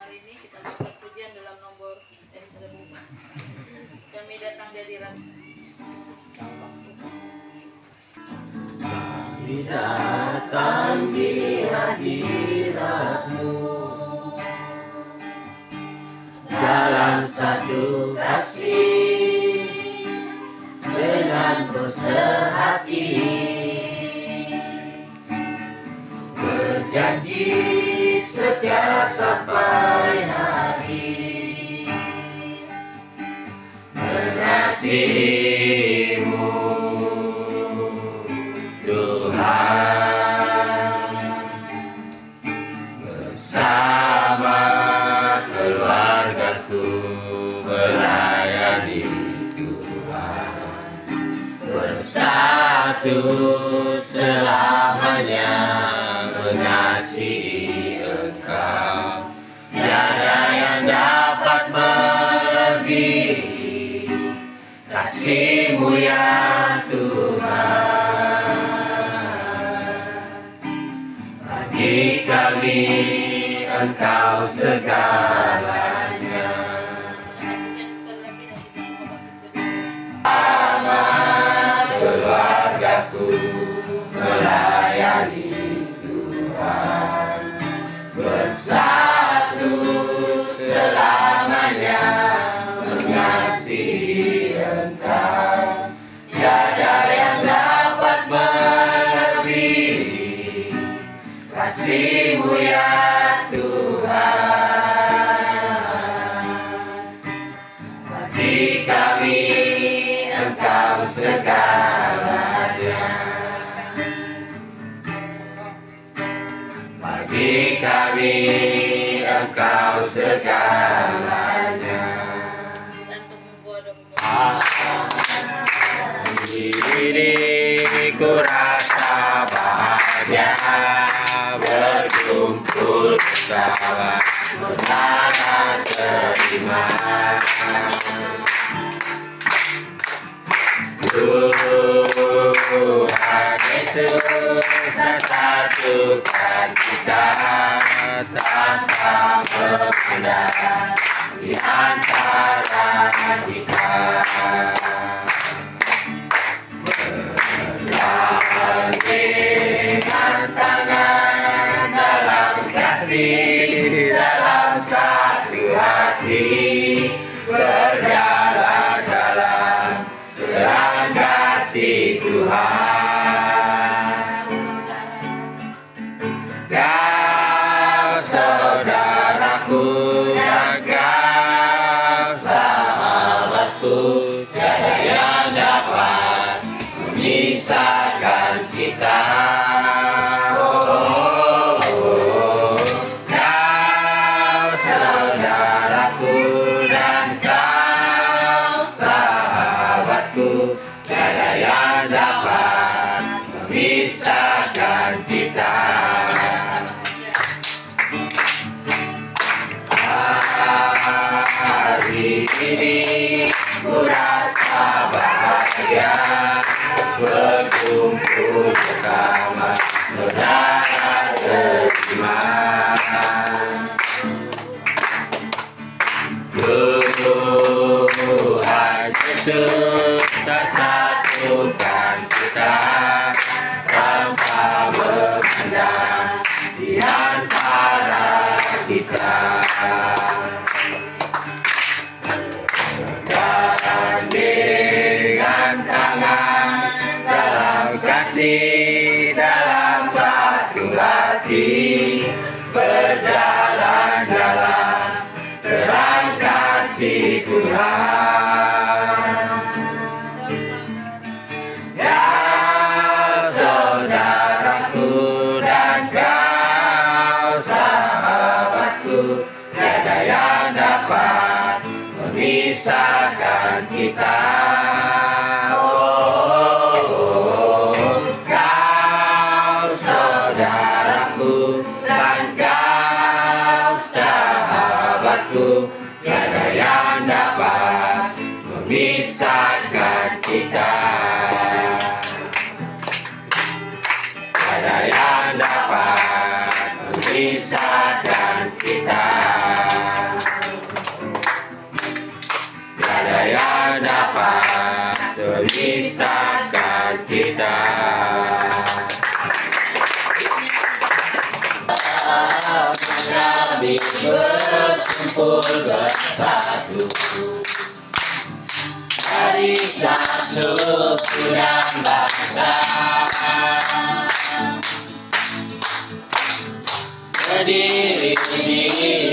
Hari ini kita dapat pujian dalam nomor kami datang di hadirat. Kami datang di hadirat-Mu dalam satu kasih dengan bersehati, berjanji setia sampai hari, mengasihi-Mu Tuhan, bersama keluargaku melayani Tuhan, bersatu selamanya mengasihi Engkau. Tiada yang dapat melebihi kasih-Mu ya Tuhan. Bagi kami Engkau segalanya. Sama keluargaku melayani Tuhan, bersatu selamanya mengasihi Engkau. Tiada yang dapat melebihi kasih-Mu ya Tuhan. Bagi kami Engkau segalanya. Bagi kami Engkau segalanya. Ini ku rasa bahagia berkumpul bersama saudara seiman. Tuhan Yesus satukan kita tanpa memandang di antara kita. Bergandengan tangan dalam kasih, dalam satu hati, berjalan dalam terang kasih Tuhan. Kau saudaraku dan kau sahabatku, tiada yang dapat memisahkan kita. Kau saudaraku dan kau sahabatku, tiada yang dapat memisahkan kita. Hari ini ku rasa bahagia berkumpul bersama saudara seiman. Tuhan Yesus tersatukan kita tanpa memandang di antara kita. Dengan tangan dalam kasih, dalam satu hati, berjalan dalam terang kasih Tuhan. Ya saudaraku dan kau sahabatku, tiada yang dapat memisahkan kita. Kau saudaraku dan kau sahabatku, tiada yang dapat memisahkan kita. Tiada yang dapat memisahkan kita. kami berkumpul bersatu dari suku dan bangsa, berdiri di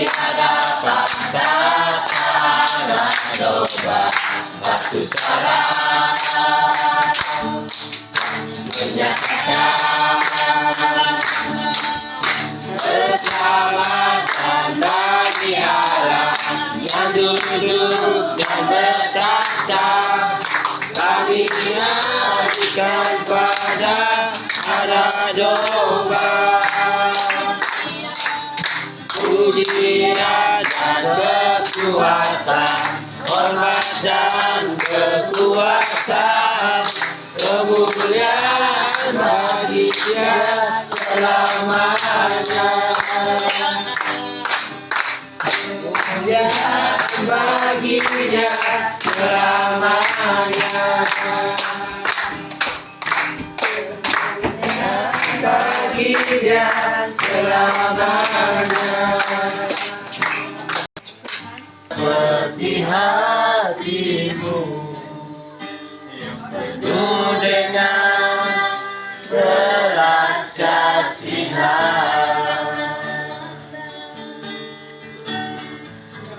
hadapan tatanan domba, satu suara menyatakan keselamatan bagi Allah yang duduk dan bertata. Kami naikkan pada ada domba, pujian dan kekuatan, hormat dan kekuasaan, kemuliaan bagi Dia selamanya. Kemuliaan bagi Dia selamanya. Bagi Dia selamanya. Seperti hatimu yang penuh dengan belas kasihan,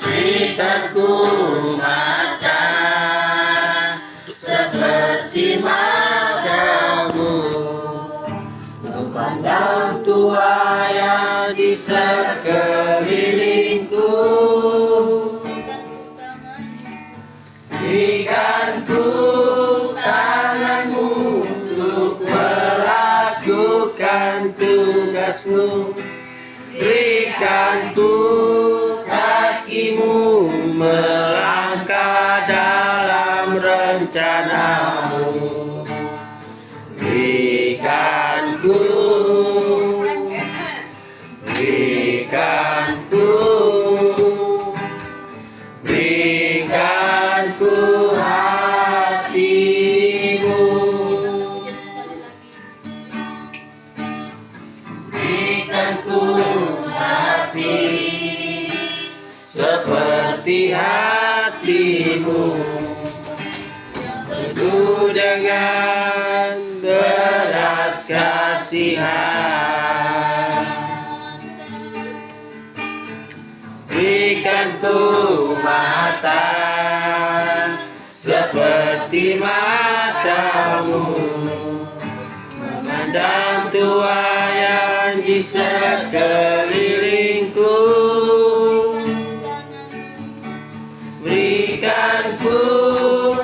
berikan ku mata seperti matamu, memandang tua yang di sekelilingku. Berikan ku tanganmu untuk melakukan tugasmu, berikan ku kakimu melangkah dalam rencanamu, berikan ku hatimu, berikan ku hati seperti hatimu, penuh dengan belas kasihan. Berikan ku mata seperti matamu, memandang tua yang di sekelilingku. Berikan ku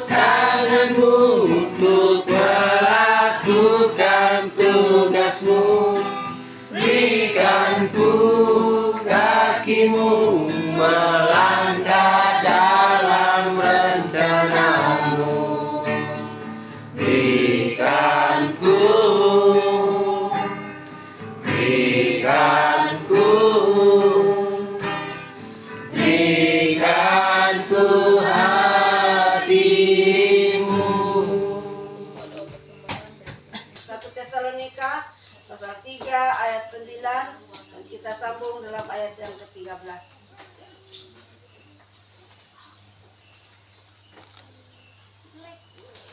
tanganmu untuk melakukan tugasmu, berikan ku kakimu melangkah dalam rencanamu, berikan ku hatimu. 1 Tesalonika pasal 3 ayat 9, dan kita sambung dalam ayat yang ke-13.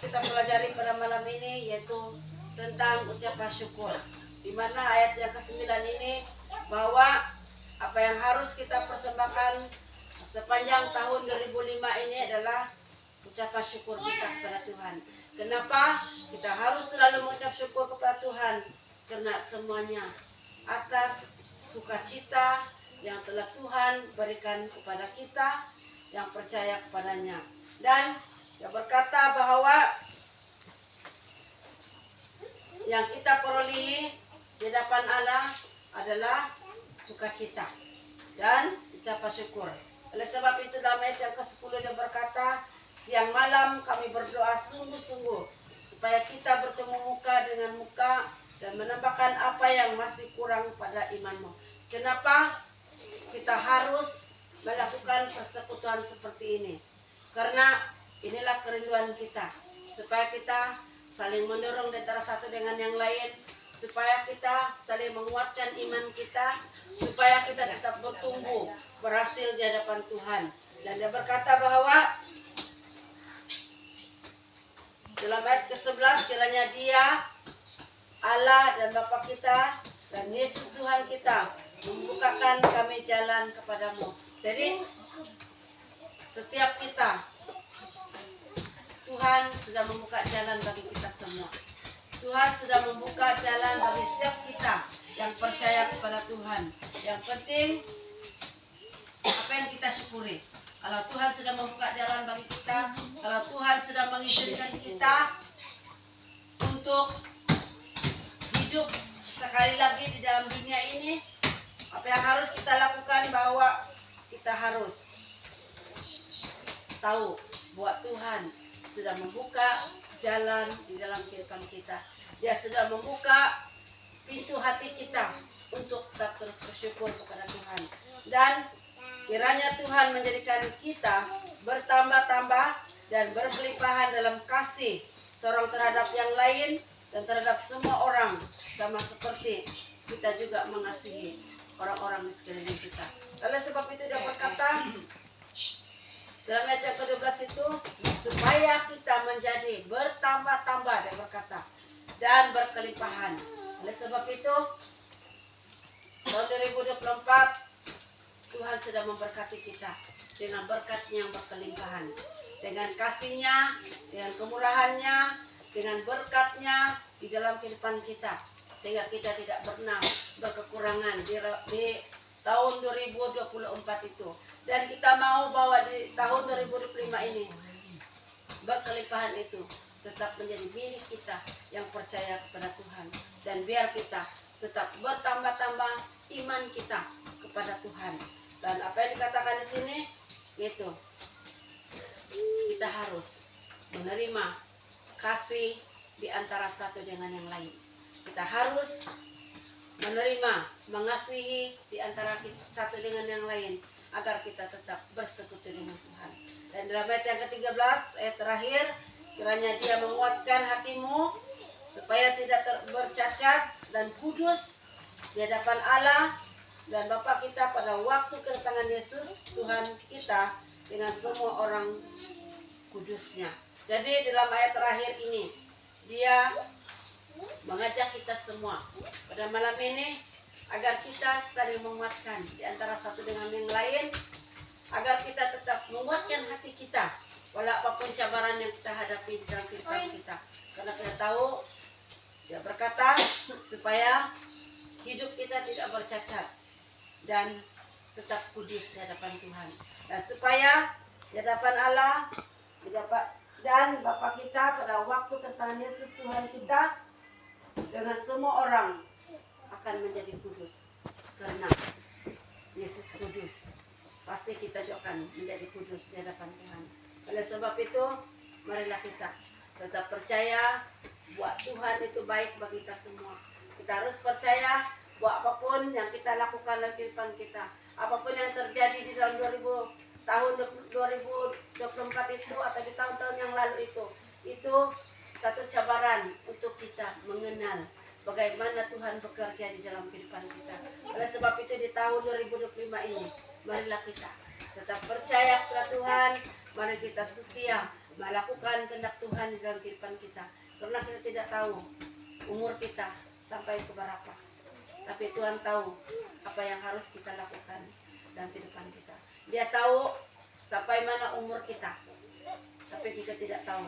Kita pelajari pada malam ini yaitu tentang ucapan syukur, di mana ayat yang ke-9 ini bahwa apa yang harus kita persembahkan sepanjang tahun 2005 ini adalah ucapan syukur kita kepada Tuhan. Kenapa kita harus selalu mengucap syukur kepada Tuhan? Karena semuanya atas sukacita yang telah Tuhan berikan kepada kita yang percaya kepadanya. Dan dia berkata bahwa yang kita perolehi di hadapan Allah adalah sukacita dan ucapan syukur. Oleh sebab itu dalam ayat yang ke-10 dia berkata, siang malam kami berdoa sungguh-sungguh supaya kita bertemu muka dengan muka dan menambahkan apa yang masih kurang pada imanmu. Kenapa kita harus melakukan persekutuan seperti ini? Karena inilah kerinduan kita, supaya kita saling mendorong di antara satu dengan yang lain, supaya kita saling menguatkan iman kita, supaya kita tetap bertumbuh, berhasil di hadapan Tuhan. Dan dia berkata bahwa dalam ayat ke-11, kiranya Dia, Allah dan Bapa kita, dan Yesus Tuhan kita membukakan kami jalan kepadamu. Jadi setiap kita, Tuhan sudah membuka jalan bagi kita semua. Tuhan sudah membuka jalan bagi setiap kita yang percaya kepada Tuhan. Yang penting apa yang kita syukuri. Kalau Tuhan sudah membuka jalan bagi kita, kalau Tuhan sudah mengizinkan kita untuk hidup sekali lagi di dalam dunia ini, apa yang harus kita lakukan bahwa kita harus tahu bahwa Tuhan sudah membuka jalan di dalam kehidupan kita. Dia sudah membuka pintu hati kita untuk tetap terus bersyukur kepada Tuhan. Dan kiranya Tuhan menjadikan kita bertambah-tambah dan berkelimpahan dalam kasih seorang terhadap yang lain dan terhadap semua orang, sama seperti kita juga mengasihi orang-orang di sekeliling kita. Oleh sebab itu dia berkata dalam ayat yang ke-12 itu, supaya kita menjadi bertambah-tambah, dia berkata, dan berkelimpahan. Oleh sebab itu tahun 2024 Tuhan sudah memberkati kita dengan berkat-Nya yang berkelimpahan, dengan kasih-Nya, dengan kemurahan-Nya, dengan berkat-Nya di dalam kehidupan kita, sehingga kita tidak pernah berkekurangan di tahun 2024 itu. Dan kita mau bahwa di tahun 2025 ini berkelimpahan itu tetap menjadi milik kita yang percaya kepada Tuhan. Dan biar kita tetap bertambah-tambah iman kita kepada Tuhan. Dan apa yang dikatakan di sini, itu kita harus menerima kasih di antara satu dengan yang lain. Kita harus menerima, mengasihi di antara satu dengan yang lain, agar kita tetap bersekutu dengan Tuhan. Dan dalam ayat yang ke-13, ayat terakhir, kiranya Dia menguatkan hatimu supaya tidak bercacat dan kudus di hadapan Allah dan Bapa kita pada waktu kedatangan Yesus Tuhan kita dengan semua orang kudusnya. Jadi dalam ayat terakhir ini Dia mengajak kita semua pada malam ini agar kita saling menguatkan di antara satu dengan yang lain, agar kita tetap menguatkan hati kita walau apapun cabaran yang kita hadapi di dalam kehidupan kita. Karena kita tahu Dia berkata supaya hidup kita tidak bercacat dan tetap kudus di hadapan Tuhan, dan supaya di hadapan Allah dan Bapa kita pada waktu kedatangan Yesus Tuhan kita dengan semua orang akan menjadi kudus. Karena Yesus kudus, pasti kita juga akan menjadi kudus di hadapan Tuhan. Oleh sebab itu, marilah kita tetap percaya bahwa Tuhan itu baik bagi kita semua. Kita harus percaya bahwa apapun yang kita lakukan dalam kehidupan kita, apapun yang terjadi di dalam tahun 2024 itu atau di tahun-tahun yang lalu itu satu cabaran untuk kita mengenal bagaimana Tuhan bekerja di dalam kehidupan kita. Oleh sebab itu di tahun 2025 ini, marilah kita tetap percaya kepada Tuhan, mari kita setia melakukan kehendak Tuhan di dalam kehidupan kita. Karena kita tidak tahu umur kita sampai ke berapa, tapi Tuhan tahu apa yang harus kita lakukan dalam kehidupan kita. Dia tahu sampai mana umur kita, tapi kita tidak tahu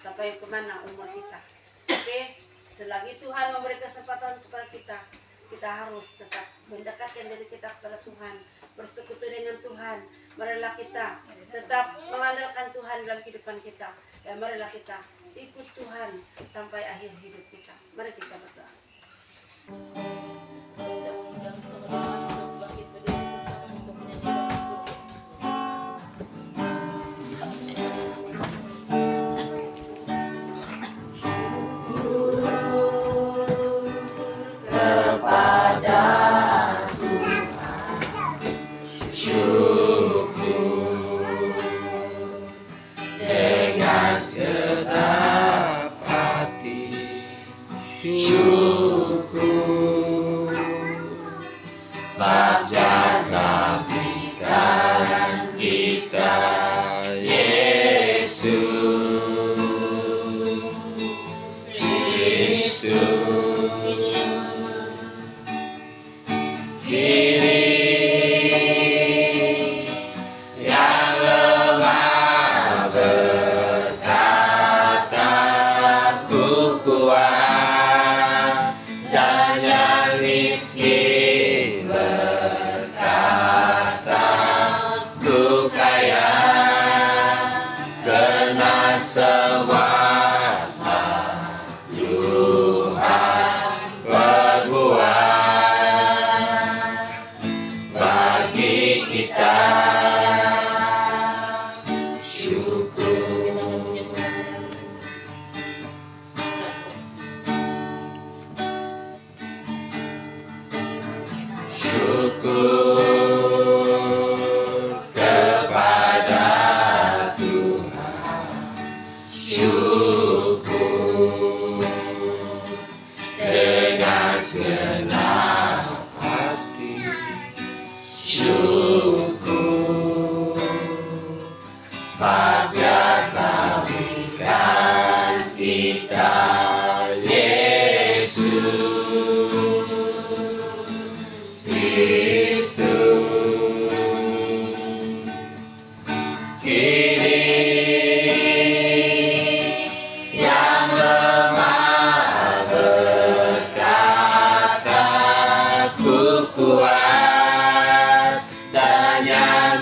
sampai kemana umur kita. Oke, selagi Tuhan memberi kesempatan kepada kita, kita harus tetap mendekatkan diri kita kepada Tuhan, bersekutu dengan Tuhan. Marilah kita tetap mengandalkan Tuhan dalam kehidupan kita, dan marilah kita ikut Tuhan sampai akhir hidup kita. Mari kita berdoa. Segenap hati syukur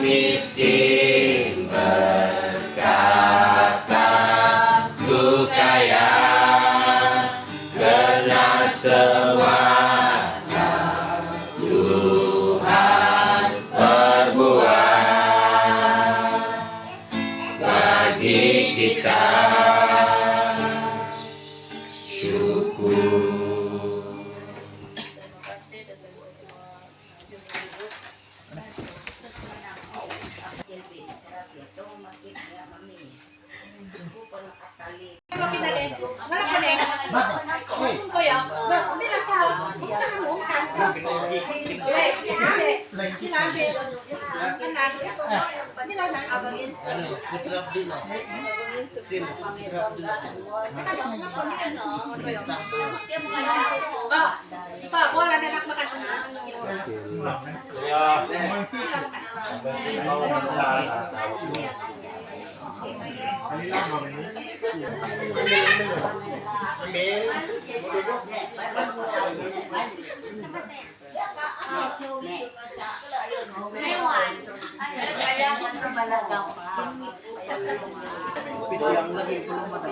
miskin berkata ku kaya karena semua Tuhan perbuat bagi kita. Syukur. Terima kasih dan terima kasih semua jumlah. Pak, bola dan anak makan. Yang lagi belum ada.